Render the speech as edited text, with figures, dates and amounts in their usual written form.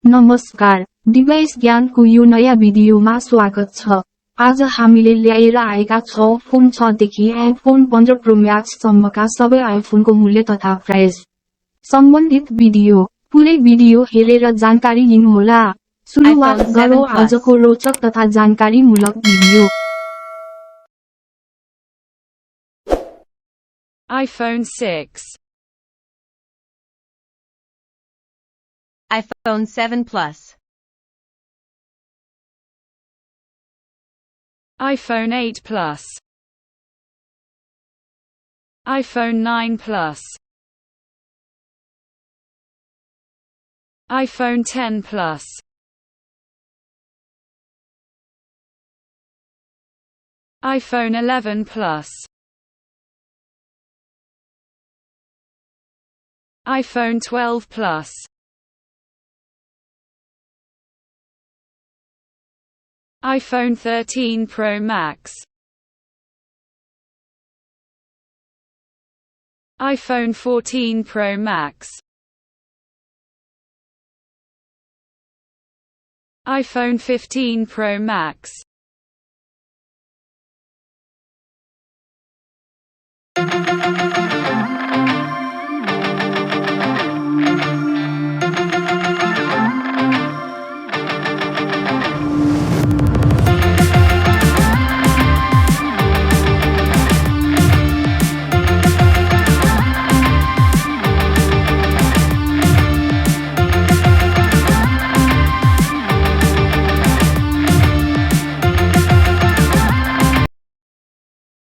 नमस्कार, डिभाइस ज्ञानको यो नयाँ भिडियोमा स्वागत छ। आज हामीले ल्याएर आएका छौं फोन 6 देखि आइफोन 15 प्रो म्याक्स सम्मका सबै आइफोनको मूल्य तथा प्राइस सम्बन्धित भिडियो। पुरै भिडियो हेरेर जानकारी लिनुहोला। सुरुवात गरौँ आजको रोचक तथा जानकारीमूलक video. iPhone 6, iPhone 7 Plus, iPhone 8 Plus, iPhone 9 Plus, iPhone 10 Plus, iPhone 11 Plus, iPhone 12 Plus, iPhone 13 Pro Max, iPhone 14 Pro Max, iPhone 15 Pro Max.